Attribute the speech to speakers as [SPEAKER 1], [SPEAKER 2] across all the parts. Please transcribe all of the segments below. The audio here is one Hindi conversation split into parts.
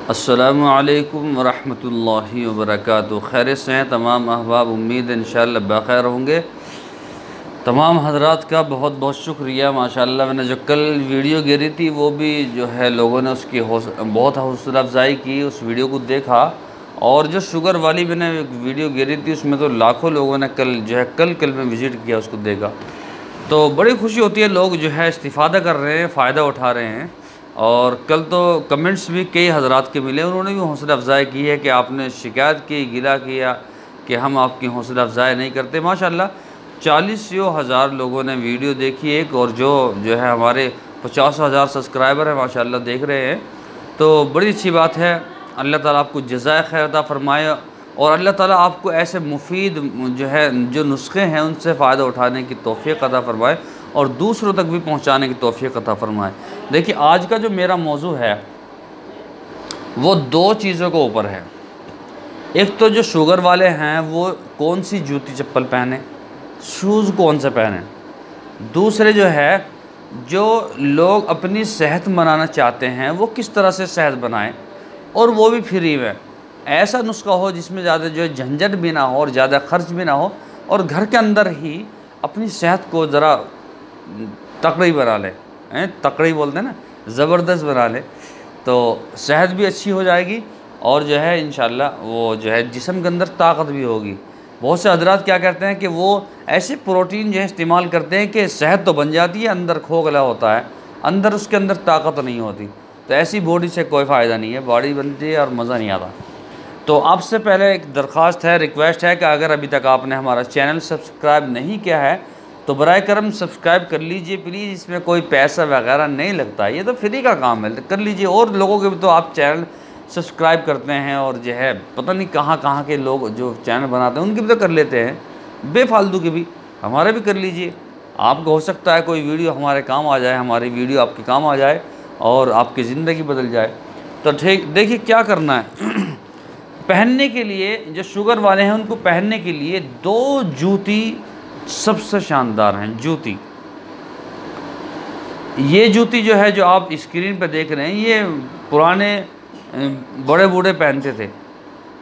[SPEAKER 1] अस्सलामु अलैकुम वरहमतुल्लाहि वबरकातुहू। खैर से हैं तमाम अहबाब, उम्मीद है इंशाअल्लाह बख़ैर होंगे। तमाम हज़रात का बहुत बहुत शुक्रिया। माशाअल्लाह मैंने जो कल वीडियो गिरी थी वो भी जो है लोगों ने उसकी बहुत हौसला अफजाई की, उस वीडियो को देखा। और जो शुगर वाली मैंने वीडियो गिरी थी उसमें तो लाखों लोगों ने कल जो है कल में विज़िट किया, उसको देखा। तो बड़ी खुशी होती है, लोग जो है इस्तिफ़ादा कर रहे हैं, फ़ायदा उठा रहे हैं। और कल तो कमेंट्स भी कई हज़रात के मिले, उन्होंने भी हौसला अफजाई की है कि आपने शिकायत की, गिला किया कि हम आपकी हौसला अफजाई नहीं करते। माशाअल्लाह 40,000 लोगों ने वीडियो देखी एक, और जो है हमारे 50,000 सब्सक्राइबर हैं माशाअल्लाह देख रहे हैं। तो बड़ी अच्छी बात है। अल्लाह ताला आपको जज़ाए खैर अता फ़रमाए, और अल्लाह ताला आपको ऐसे मुफीद जो है जो नुस्खे हैं उनसे फ़ायदा उठाने की तौफ़ीक़ अता फ़रमाए और दूसरों तक भी पहुँचाने की तौफ़ीक़ अता फ़रमाए। देखिए आज का जो मेरा मौजू है वो दो चीज़ों के ऊपर है। एक तो जो शुगर वाले हैं वो कौन सी जूती चप्पल पहने, शूज़ कौन से पहने। दूसरे जो है जो लोग अपनी सेहत बनाना चाहते हैं वो किस तरह से सेहत बनाएं, और वो भी फ्री में। ऐसा नुस्खा हो जिसमें ज़्यादा जो है झंझट भी ना हो और ज़्यादा ख़र्च भी ना हो, और घर के अंदर ही अपनी सेहत को ज़रा तकड़ी बना ले, तकड़ी बोलते हैं ना, ज़बरदस्त बना ले, तो सेहत भी अच्छी हो जाएगी और जो है इंशाल्लाह वो जो है जिस्म के अंदर ताकत भी होगी। बहुत से हज़रात क्या करते हैं कि वो ऐसे प्रोटीन जो है इस्तेमाल करते हैं कि सेहत तो बन जाती है, अंदर खोखला होता है, अंदर उसके अंदर ताकत नहीं होती। तो ऐसी बॉडी से कोई फ़ायदा नहीं है, बॉडी बनती है और मज़ा नहीं आता। तो आपसे पहले एक दरख्वास्त है, रिक्वेस्ट है कि अगर अभी तक आपने हमारा चैनल सब्सक्राइब नहीं किया है तो बराए करम सब्सक्राइब कर लीजिए प्लीज़। इसमें कोई पैसा वगैरह नहीं लगता, ये तो फ्री का काम है, कर लीजिए। और लोगों के भी तो आप चैनल सब्सक्राइब करते हैं और जो है पता नहीं कहाँ के लोग जो चैनल बनाते हैं उनके भी तो कर लेते हैं, बेफालतू के भी, हमारे भी कर लीजिए। आपको हो सकता है कोई वीडियो हमारे काम आ जाए, हमारी वीडियो आपके काम आ जाए और आपकी ज़िंदगी बदल जाए। तो ठीक देखिए क्या करना है। पहनने के लिए जो शुगर वाले हैं उनको पहनने के लिए दो जूती सबसे शानदार हैं। जूती, ये जूती जो है जो आप स्क्रीन पर देख रहे हैं ये पुराने बड़े बूढ़े पहनते थे,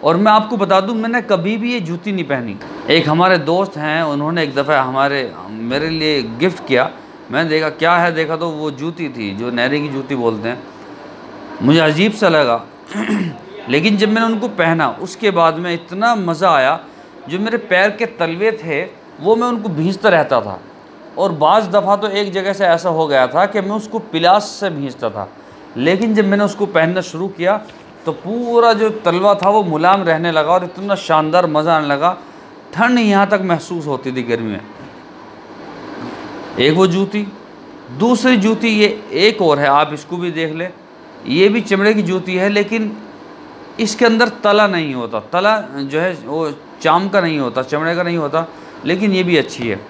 [SPEAKER 1] और मैं आपको बता दूं मैंने कभी भी ये जूती नहीं पहनी। एक हमारे दोस्त हैं, उन्होंने एक दफ़ा मेरे लिए गिफ्ट किया, मैंने देखा क्या है, देखा तो वो जूती थी जो नहरी की जूती बोलते हैं। मुझे अजीब सा लगा लेकिन जब मैंने उनको पहना उसके बाद में इतना मज़ा आया। जो मेरे पैर के तलवे थे वो मैं उनको भींचता रहता था, और बाज़ दफ़ा तो एक जगह से ऐसा हो गया था कि मैं उसको पिलास से भींचता था। लेकिन जब मैंने उसको पहनना शुरू किया तो पूरा जो तलवा था वो मुलायम रहने लगा और इतना शानदार मज़ा आने लगा। ठंड यहाँ तक महसूस होती थी गर्मी में। एक वो जूती, दूसरी जूती ये एक और है, आप इसको भी देख लें। ये भी चमड़े की जूती है लेकिन इसके अंदर तला नहीं होता, तला जो है वो चाम का नहीं होता, चमड़े का नहीं होता, लेकिन ये भी अच्छी है।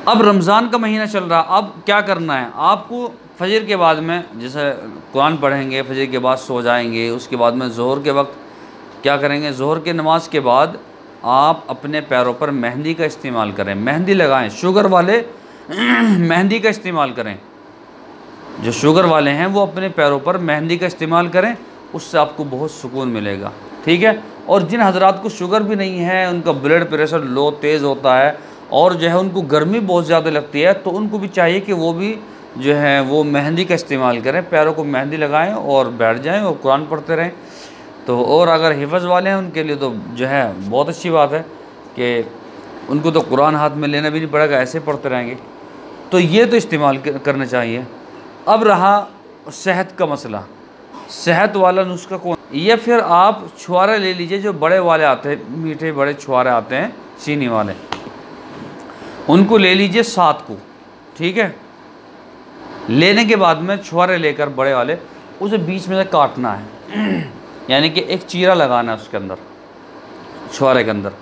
[SPEAKER 1] अब रमज़ान का महीना चल रहा, अब क्या करना है आपको, फजर के बाद में जैसे कुरान पढ़ेंगे, फजर के बाद सो जाएंगे, उसके बाद में ज़ोहर के वक्त क्या करेंगे, ज़ोहर के नमाज के बाद आप अपने पैरों पर मेहंदी का इस्तेमाल करें, मेहंदी लगाएं। शुगर वाले मेहंदी का इस्तेमाल करें, जो शुगर वाले हैं वो अपने पैरों पर मेहंदी का इस्तेमाल करें, उससे आपको बहुत सुकून मिलेगा, ठीक है। और जिन हज़रात को शुगर भी नहीं है, उनका ब्लड प्रेशर लो तेज़ होता है और जो है उनको गर्मी बहुत ज़्यादा लगती है, तो उनको भी चाहिए कि वो भी जो है वो मेहंदी का इस्तेमाल करें, पैरों को मेहंदी लगाएं और बैठ जाएं और कुरान पढ़ते रहें। तो और अगर हिफ़्ज़ वाले हैं उनके लिए तो जो है बहुत अच्छी बात है कि उनको तो कुरान हाथ में लेना भी नहीं पड़ेगा, ऐसे पढ़ते रहेंगे। तो ये तो इस्तेमाल करना चाहिए। अब रहा सेहत का मसला, सेहत वाला नुस्खा कौन, या फिर आप छुआरे ले लीजिए, जो बड़े वाले आते हैं, मीठे बड़े छुआरे आते हैं चीनी वाले, उनको ले लीजिए 7 को, ठीक है। लेने के बाद में छुआरे लेकर बड़े वाले उसे बीच में से काटना है यानी कि एक चीरा लगाना है उसके अंदर, छुआरे के अंदर।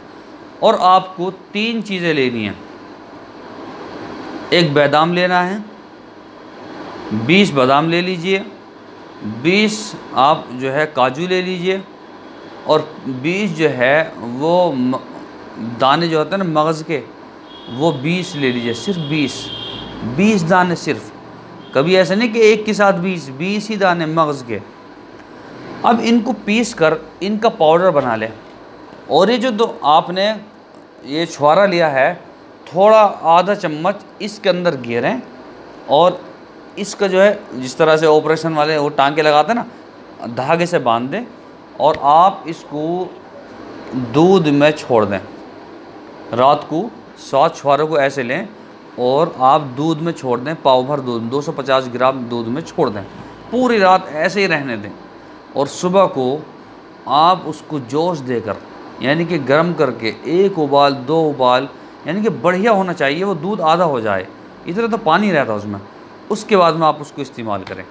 [SPEAKER 1] और आपको 3 चीज़ें लेनी हैं। एक बादाम लेना है, 20 बादाम ले लीजिए, 20 आप जो है काजू ले लीजिए, और 20 जो है वो दाने जो होते हैं ना मगज़ के, वो 20 ले लीजिए, सिर्फ 20 दाने सिर्फ। कभी ऐसा नहीं कि एक के साथ 20 ही दाने मगज़ के। अब इनको पीस कर इनका पाउडर बना लें। और ये जो दो आपने ये छुहारा लिया है, थोड़ा आधा चम्मच इसके अंदर घेरें और इसका जो है जिस तरह से ऑपरेशन वाले वो टांके लगाते हैं ना, धागे से बांध दें और आप इसको दूध में छोड़ दें। रात को 7 छुहारों को ऐसे लें और आप दूध में छोड़ दें, पाव भर दूध 250 ग्राम दूध में छोड़ दें, पूरी रात ऐसे ही रहने दें। और सुबह को आप उसको जोश देकर यानी कि गर्म करके 1 उबाल 2 उबाल यानी कि बढ़िया होना चाहिए, वो दूध आधा हो जाए, इतना तो पानी रहता उसमें, उसके बाद में आप उसको इस्तेमाल करें।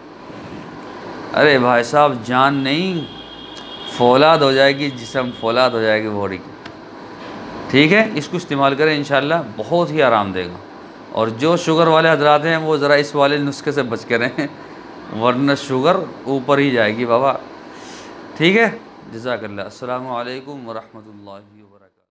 [SPEAKER 1] अरे भाई साहब जान नहीं, फौलाद हो जाएगी जिस्म, फौलाद हो जाएगी बॉडी की। ठीक है, इसको इस्तेमाल करें, इंशाल्लाह बहुत ही आराम देगा। और जो शुगर वाले हजरात हैं वो ज़रा इस वाले नुस्खे से बच के रहें, वरना शुगर ऊपर ही जाएगी बाबा। ठीक है, जज़ाकल्लाह। अस्सलामु अलैकुम व रहमतुल्लाहि व बरकातुहू।